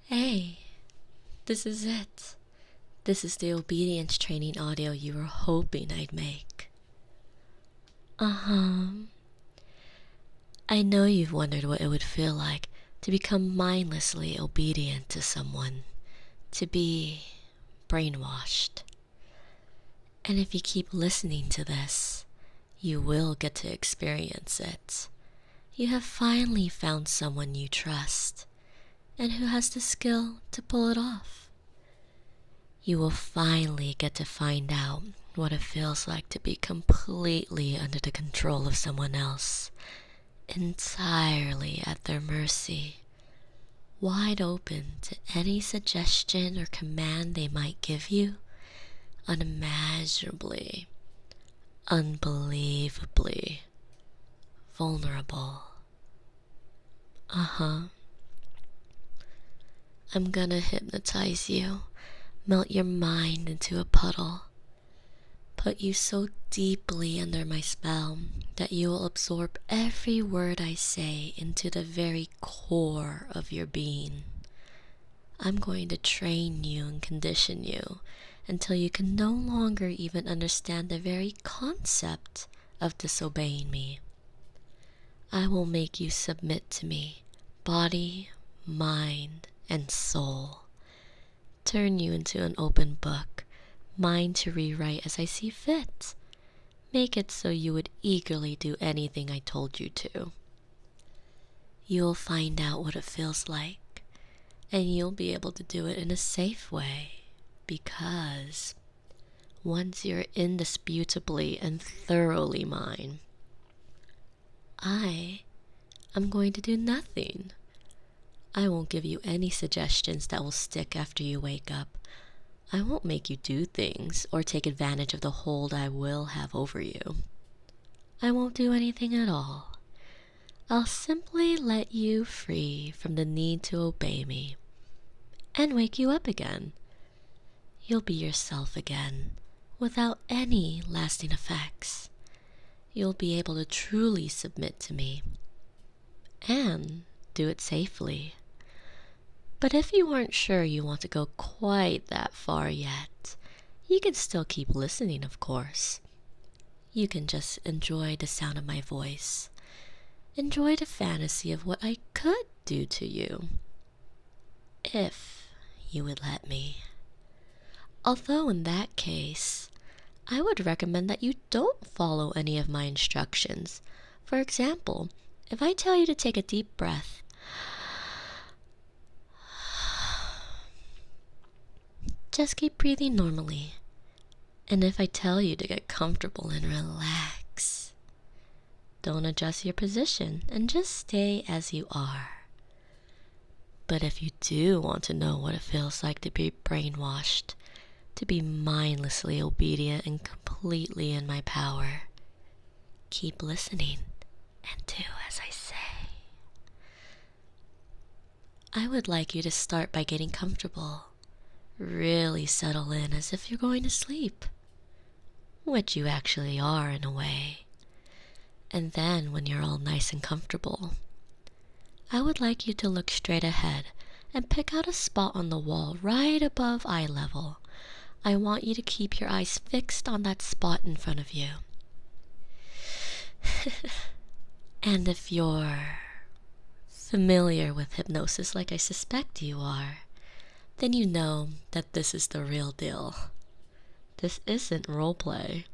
Hey, this is it. This is the obedience training audio you were hoping I'd make. I know you've wondered what it would feel like to become mindlessly obedient to someone, to be brainwashed. And if you keep listening to this, you will get to experience it. You have finally found someone you trust, and who has the skill to pull it off. You will finally get to find out what it feels like to be completely under the control of someone else, entirely at their mercy, wide open to any suggestion or command they might give you, unimaginably, unbelievably vulnerable. I'm gonna hypnotize you, melt your mind into a puddle, put you so deeply under my spell that you will absorb every word I say into the very core of your being. I'm going to train you and condition you until you can no longer even understand the very concept of disobeying me. I will make you submit to me, body, mind, and soul. Turn you into an open book, mine to rewrite as I see fit. Make it so you would eagerly do anything I told you to. You'll find out what it feels like, and you'll be able to do it in a safe way, because once you're indisputably and thoroughly mine, I'm going to do nothing. I won't give you any suggestions that will stick after you wake up. I won't make you do things or take advantage of the hold I will have over you. I won't do anything at all. I'll simply let you free from the need to obey me and wake you up again. You'll be yourself again without any lasting effects. You'll be able to truly submit to me and do it safely. But if you aren't sure you want to go quite that far yet, you can still keep listening, of course. You can just enjoy the sound of my voice. Enjoy the fantasy of what I could do to you, if you would let me. Although in that case, I would recommend that you don't follow any of my instructions. For example, if I tell you to take a deep breath, just keep breathing normally. And if I tell you to get comfortable and relax, don't adjust your position and just stay as you are. But if you do want to know what it feels like to be brainwashed, to be mindlessly obedient and completely in my power, keep listening and do as I say. I would like you to start by getting comfortable. Really settle in as if you're going to sleep, which you actually are in a way. And then when you're all nice and comfortable, I would like you to look straight ahead and pick out a spot on the wall right above eye level. I want you to keep your eyes fixed on that spot in front of you. And if you're familiar with hypnosis like I suspect you are, then you know that this is the real deal. This isn't roleplay.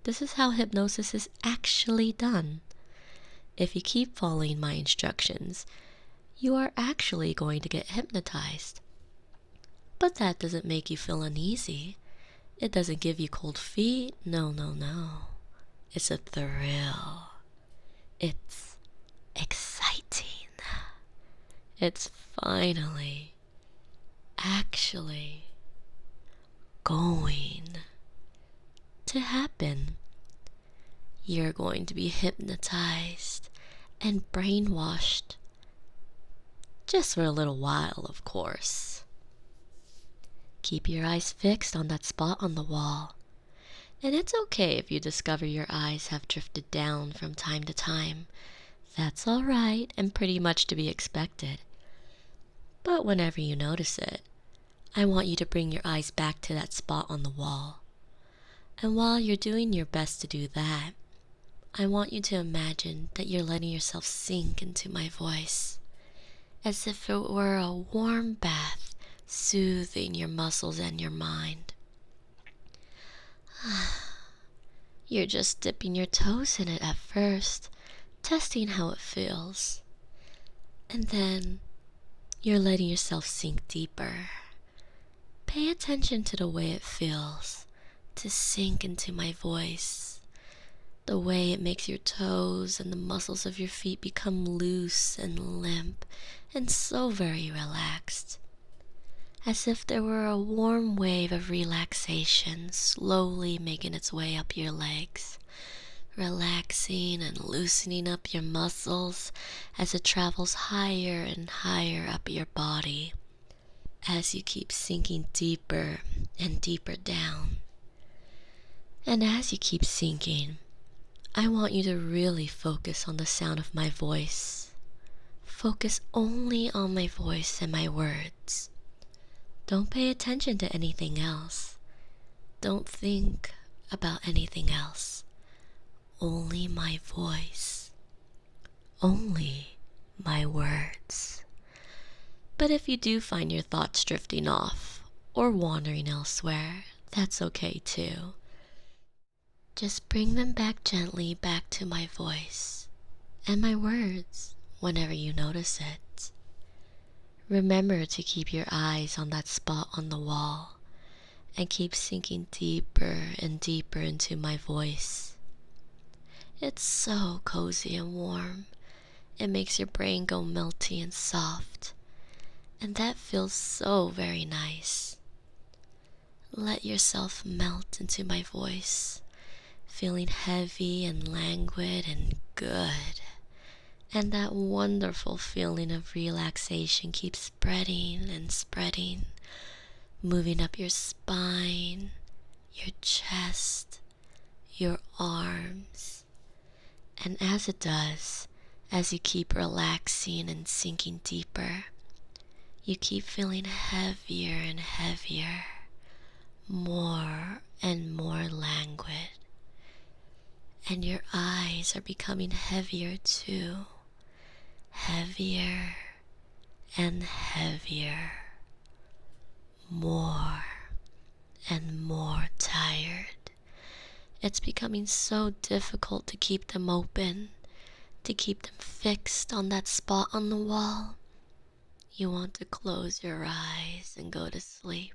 This is how hypnosis is actually done. If you keep following my instructions, you are actually going to get hypnotized. But that doesn't make you feel uneasy. It doesn't give you cold feet. No. It's a thrill. It's exciting. It's finally actually going to happen. You're going to be hypnotized and brainwashed. Just for a little while, of course. Keep your eyes fixed on that spot on the wall. And it's okay if you discover your eyes have drifted down from time to time. That's alright and pretty much to be expected. But whenever you notice it, I want you to bring your eyes back to that spot on the wall. And while you're doing your best to do that, I want you to imagine that you're letting yourself sink into my voice, as if it were a warm bath soothing your muscles and your mind. You're just dipping your toes in it at first, testing how it feels. And then you're letting yourself sink deeper. Pay attention to the way it feels to sink into my voice. The way it makes your toes and the muscles of your feet become loose and limp and so very relaxed. As if there were a warm wave of relaxation slowly making its way up your legs, relaxing and loosening up your muscles as it travels higher and higher up your body, as you keep sinking deeper and deeper down. And as you keep sinking, I want you to really focus on the sound of my voice. Focus only on my voice and my words. Don't pay attention to anything else. Don't think about anything else. Only my voice. Only my words. But if you do find your thoughts drifting off or wandering elsewhere, that's okay too. Just bring them back gently back to my voice and my words whenever you notice it. Remember to keep your eyes on that spot on the wall and keep sinking deeper and deeper into my voice. It's so cozy and warm. It makes your brain go melty and soft, and that feels so very nice. Let yourself melt into my voice, feeling heavy and languid and good. And that wonderful feeling of relaxation keeps spreading and spreading, moving up your spine, your chest, your arms. And as it does, as you keep relaxing and sinking deeper, you keep feeling heavier and heavier, more and more languid. And your eyes are becoming heavier too. Heavier and heavier, more and more tired. It's becoming so difficult to keep them open, to keep them fixed on that spot on the wall. You want to close your eyes and go to sleep.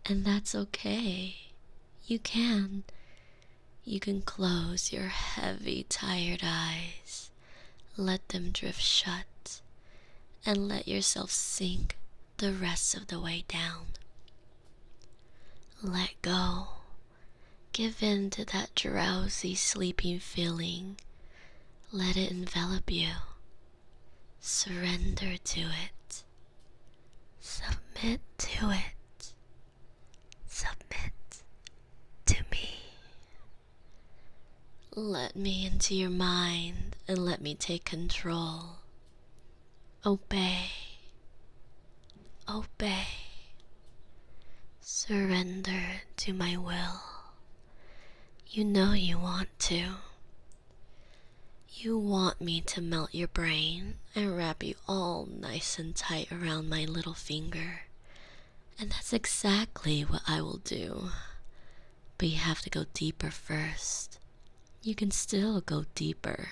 And that's okay. You can. You can close your heavy, tired eyes. Let them drift shut, and let yourself sink the rest of the way down. Let go. Give in to that drowsy, sleeping feeling. Let it envelop you. Surrender to it. Submit to it. Submit to me. Let me into your mind and let me take control. Obey. Obey. Surrender to my will. You know you want to. You want me to melt your brain and wrap you all nice and tight around my little finger. And that's exactly what I will do. But you have to go deeper first. You can still go deeper.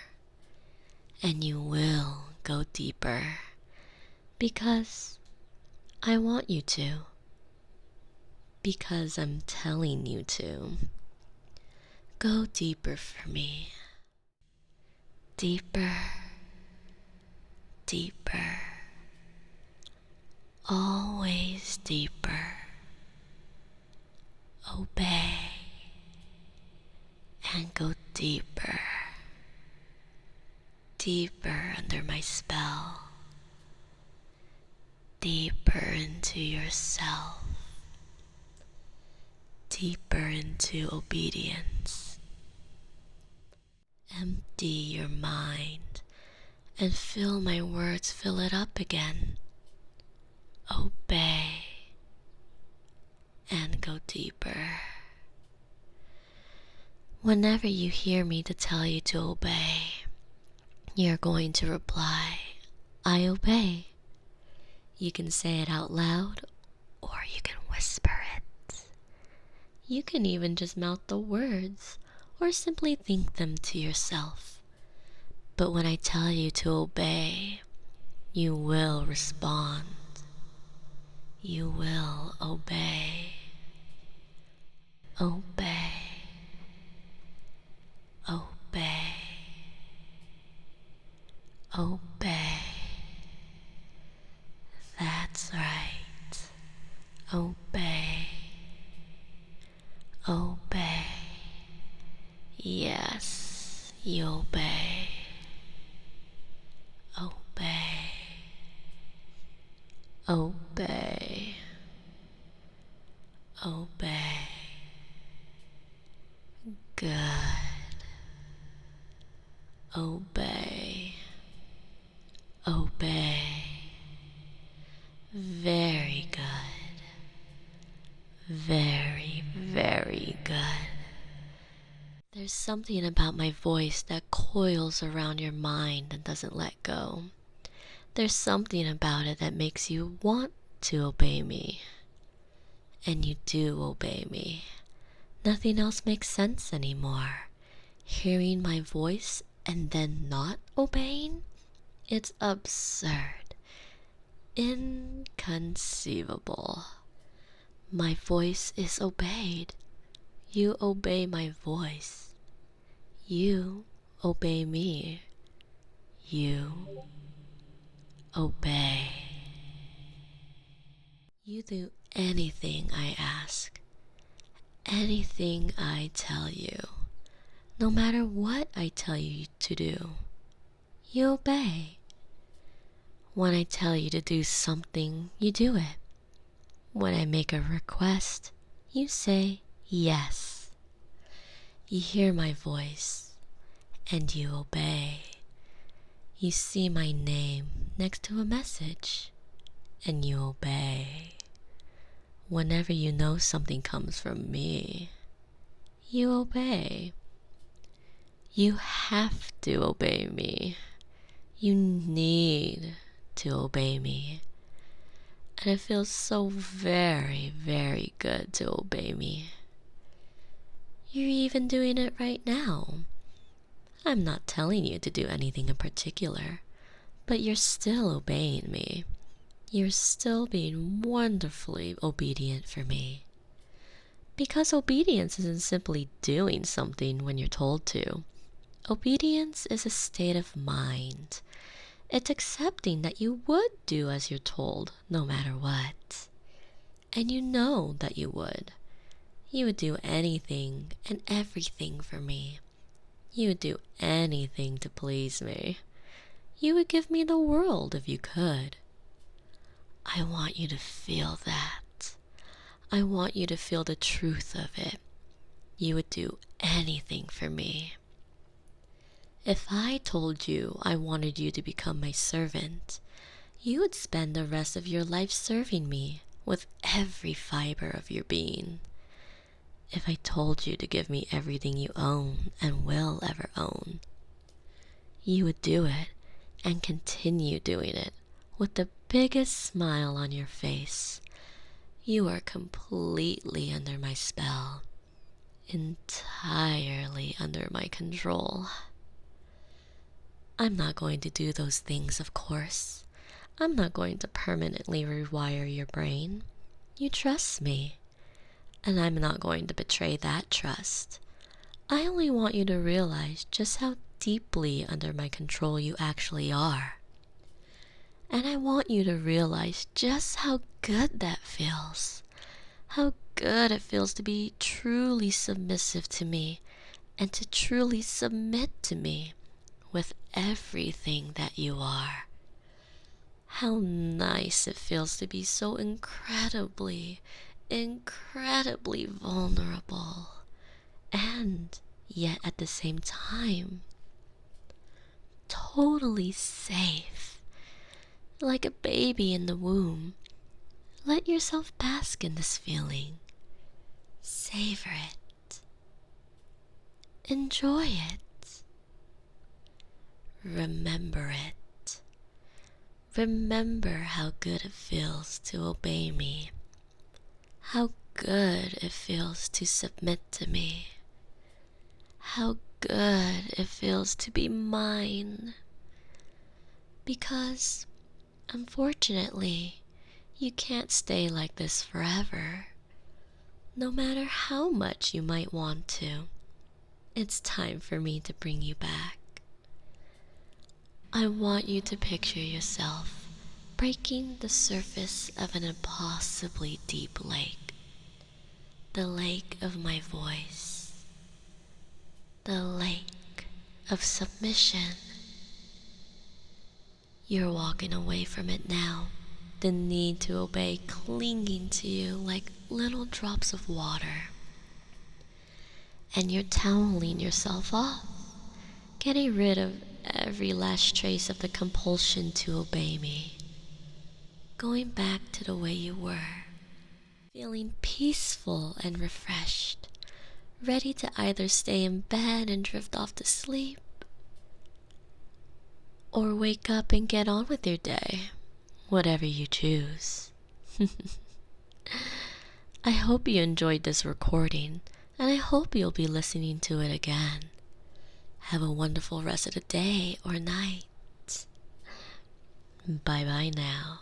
And you will go deeper. Because I want you to. Because I'm telling you to. Go deeper for me. Deeper. Deeper. Always deeper. Obey. And go deeper. Deeper under my spell. Deeper into yourself. Deeper into obedience. Empty your mind and feel my words fill it up again. obey, and go deeper. Whenever you hear me to tell you to obey, you're going to reply, I obey. You can say it out loud, or you can whisper it. You can even just mouth the words, or simply think them to yourself. But when I tell you to obey, you will respond. You will obey. Obey. Obey. Obey. That's right. Obey. Obey. Yes, you obey. Obey. Obey. Obey. Good. Obey. Obey. Very good. Very, very good. There's something about my voice that coils around your mind and doesn't let go. There's something about it that makes you want to obey me. And you do obey me. Nothing else makes sense anymore. Hearing my voice and then not obeying? It's absurd. Inconceivable. My voice is obeyed. You obey my voice. You obey me. You obey. You do anything I ask, anything I tell you, no matter what I tell you to do. You obey. When I tell you to do something, you do it. When I make a request, you say yes. You hear my voice, and you obey. You see my name next to a message, and you obey. Whenever you know something comes from me, you obey. You have to obey me. You need to obey me. And it feels so very, very good to obey me. You're even doing it right now. I'm not telling you to do anything in particular, but you're still obeying me. You're still being wonderfully obedient for me. Because obedience isn't simply doing something when you're told to. Obedience is a state of mind. It's accepting that you would do as you're told, no matter what. And you know that you would. You would do anything and everything for me. You would do anything to please me. You would give me the world if you could. I want you to feel that. I want you to feel the truth of it. You would do anything for me. If I told you I wanted you to become my servant, you would spend the rest of your life serving me with every fiber of your being. If I told you to give me everything you own and will ever own, you would do it and continue doing it with the biggest smile on your face. You are completely under my spell, entirely under my control. I'm not going to do those things, of course. I'm not going to permanently rewire your brain. You trust me, and I'm not going to betray that trust. I only want you to realize just how deeply under my control you actually are. And I want you to realize just how good that feels. How good it feels to be truly submissive to me and to truly submit to me with everything that you are. How nice it feels to be so incredibly, incredibly vulnerable, and yet at the same time, totally safe, like a baby in the womb, Let yourself bask in this feeling. Savor it. Enjoy it. Remember it. Remember how good it feels to obey me. How good it feels to submit to me. How good it feels to be mine. Because, unfortunately, you can't stay like this forever. No matter how much you might want to, it's time for me to bring you back. I want you to picture yourself breaking the surface of an impossibly deep lake. The lake of my voice. The lake of submission. You're walking away from it now, the need to obey clinging to you like little drops of water. And you're toweling yourself off, getting rid of every last trace of the compulsion to obey me. Going back to the way you were, feeling peaceful and refreshed, ready to either stay in bed and drift off to sleep, or wake up and get on with your day, whatever you choose. I hope you enjoyed this recording, and I hope you'll be listening to it again. Have a wonderful rest of the day or night. Bye bye now.